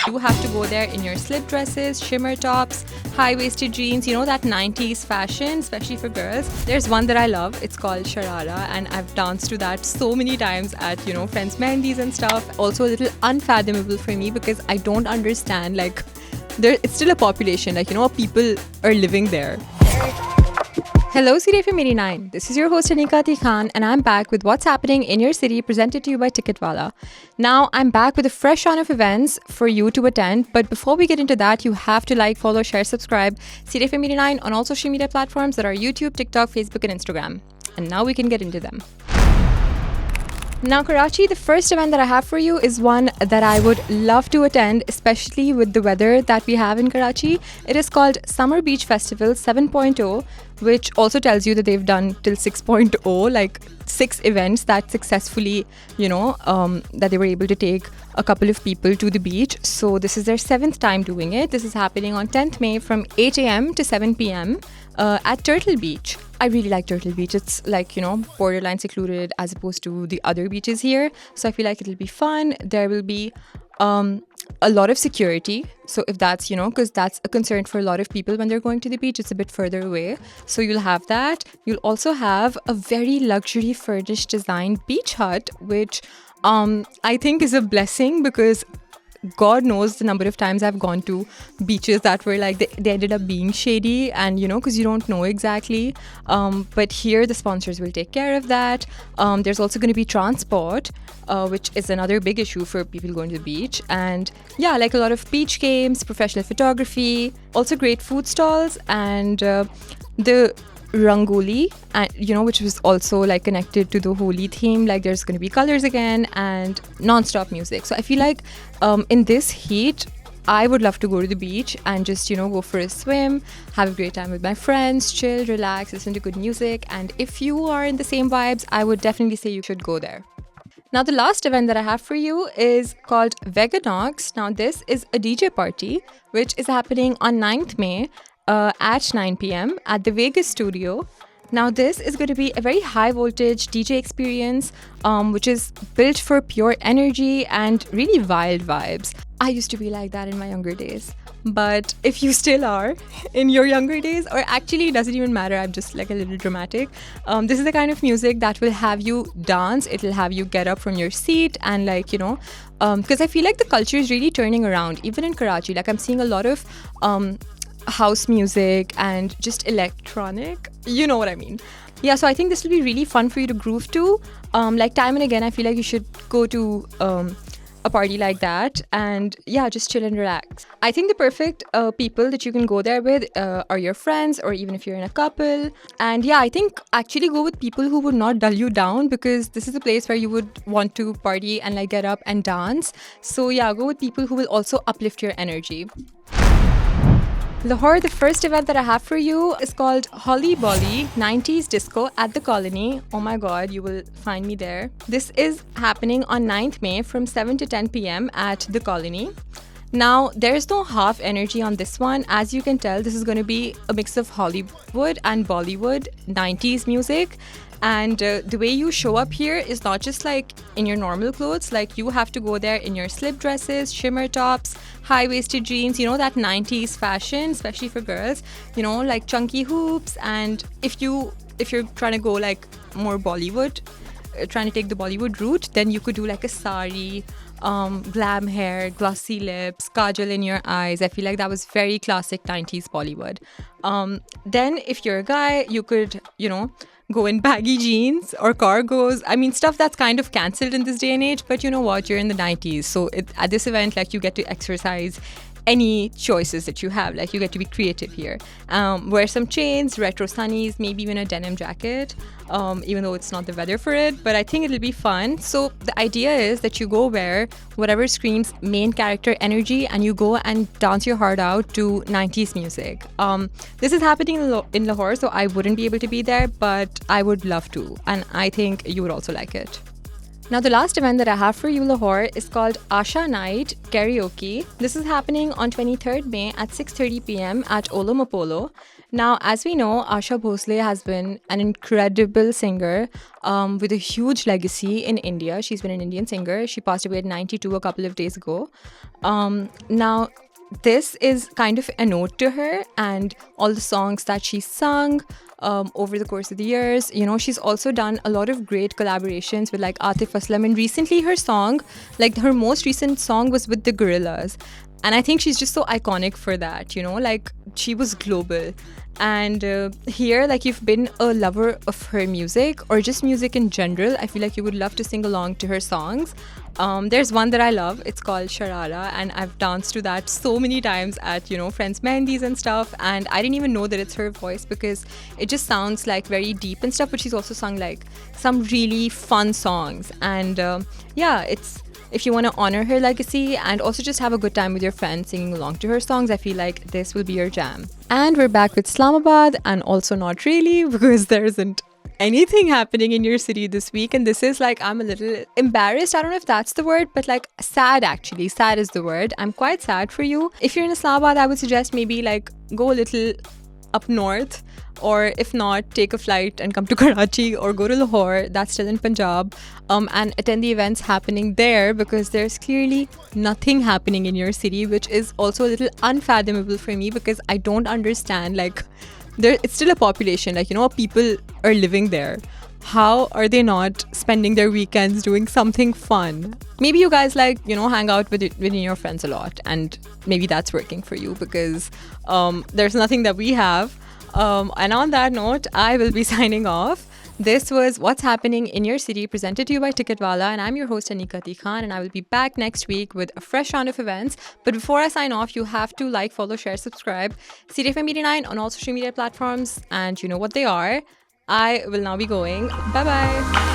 you have to go there in your slip dresses, shimmer tops, high-waisted jeans, that 90s fashion, especially for girls. There's one that I love. It's called Sharara, and I've danced to that so many times at, friends' mehendis and stuff. Also a little unfathomable for me because I don't understand, it's still a population, people are living there. Hello, City FM 89. This is your host Aniqa Atiq, and I'm back with what's happening in your city, presented to you by Ticketwala. Now, I'm back with a fresh round of events for you to attend, but before we get into that, you have to like, follow, share, subscribe City FM 89 on all social media platforms that are YouTube, TikTok, Facebook, and Instagram. And now we can get into them. Now, Karachi, the first event that I have for you is one that I would love to attend, especially with the weather that we have in Karachi. It is called Summer Beach Festival 7.0, which also tells you that they've done till 6.0, 6 events that successfully, that they were able to take a couple of people to the beach. So this is their 7th time doing it. This is happening on 10th May from 8 a.m. to 7 p.m. At Turtle Beach. I really like Turtle Beach. It's borderline secluded as opposed to the other beaches here. So I feel like it'll be fun. There will be a lot of security. So if that's, because that's a concern for a lot of people when they're going to the beach, it's a bit further away. So you'll have that. You'll also have a very luxury furnished designed beach hut, which I think is a blessing because God knows the number of times I've gone to beaches that were they ended up being shady and, because you don't know exactly. But here the sponsors will take care of that. There's also going to be transport, which is another big issue for people going to the beach. And yeah, a lot of beach games, professional photography, also great food stalls, and the Rangoli, which was also connected to the Holi theme. There's going to be colors again and non-stop music. So I feel like in this heat, I would love to go to the beach and just, go for a swim, have a great time with my friends, chill, relax, listen to good music. And if you are in the same vibes, I would definitely say you should go there. Now, the last event that I have for you is called Veganox. Now, this is a DJ party, which is happening on 9th May at 9 p.m. at the Vegas studio. Now, this is going to be a very high voltage DJ experience, which is built for pure energy and really wild vibes. I used to be like that in my younger days. But if you still are in your younger days, or actually it doesn't even matter, I'm just a little dramatic. This is the kind of music that will have you dance. It'll have you get up from your seat and because I feel like the culture is really turning around, even in Karachi. I'm seeing a lot of house music and just electronic, you know what I mean. Yeah, so I think this will be really fun for you to groove to. Time and again, I feel like you should go to a party like that and yeah, just chill and relax. I think the perfect people that you can go there with are your friends, or even if you're in a couple. And yeah, I think actually go with people who would not dull you down, because this is a place where you would want to party and get up and dance. So yeah, go with people who will also uplift your energy. Lahore, the first event that I have for you is called Holly Bolly 90s Disco at the Colony. Oh my god, you will find me there. This is happening on 9th May from 7 to 10 p.m. at the Colony. Now, there's no half energy on this one. As you can tell, this is going to be a mix of Hollywood and Bollywood 90s music. And the way you show up here is not just in your normal clothes. You have to go there in your slip dresses, shimmer tops, high-waisted jeans, that 90s fashion, especially for girls, chunky hoops. And if you're trying to go more Bollywood, trying to take the Bollywood route, then you could do a sari, glam hair, glossy lips, kajal in your eyes. I feel like that was very classic 90s Bollywood. Then if you're a guy, you could, go in baggy jeans or cargos. I mean, stuff that's kind of cancelled in this day and age, but you know what? You're in the 90s. So at this event, you get to exercise any choices that you have. You get to be creative here. Wear some chains, retro sunnies, maybe even a denim jacket, even though it's not the weather for it, but I think it'll be fun. So the idea is that you go wear whatever screams main character energy and you go and dance your heart out to 90s music. This is happening in Lahore, so I wouldn't be able to be there, but I would love to, and I think you would also like it. Now, the last event that I have for you, Lahore, is called Asha Night Karaoke. This is happening on 23rd May at 6:30 p.m. at Olom Apollo. Now, as we know, Asha Bhosle has been an incredible singer with a huge legacy in India. She's been an Indian singer. She passed away at 92 a couple of days ago. Now, this is kind of a note to her and all the songs that she sung over the course of the years. You know, she's also done a lot of great collaborations with like Atiq Aslam, and recently her song, like her most recent song, was with the Gorillas. And I think she's just so iconic for that, you know, like she was global. And here, like, you've been a lover of her music or just music in general, I feel like you would love to sing along to her songs. There's one that I love. It's called Sharara, and I've danced to that so many times at, you know, friends' mehendis and stuff. And I didn't even know that it's her voice because it just sounds like very deep and stuff. But she's also sung like some really fun songs. And yeah, it's, if you want to honor her legacy and also just have a good time with your friends singing along to her songs, I feel like this will be your jam. And we're back with Islamabad, and also not really, because there isn't anything happening in your city this week. And this is like, I'm a little embarrassed. I don't know if that's the word, but like sad, actually. Sad is the word. I'm quite sad for you. If you're in Islamabad, I would suggest maybe like go a little up north, or if not, take a flight and come to Karachi or go to Lahore, that's still in Punjab, and attend the events happening there, because there's clearly nothing happening in your city, which is also a little unfathomable for me, because I don't understand, like, it's still a population, like, you know, people are living there. How are they not spending their weekends doing something fun? Maybe you guys, like, you know, hang out with your friends a lot, and maybe that's working for you, because there's nothing that we have. And on that note, I will be signing off. This was What's Happening in Your City, presented to you by Ticketwala, and I'm your host Aniqa, and I will be back next week with a fresh round of events. But before I sign off, you have to like, follow, share, subscribe CDFM 89 on all social media platforms, and you know what they are. I will now be going. Bye bye.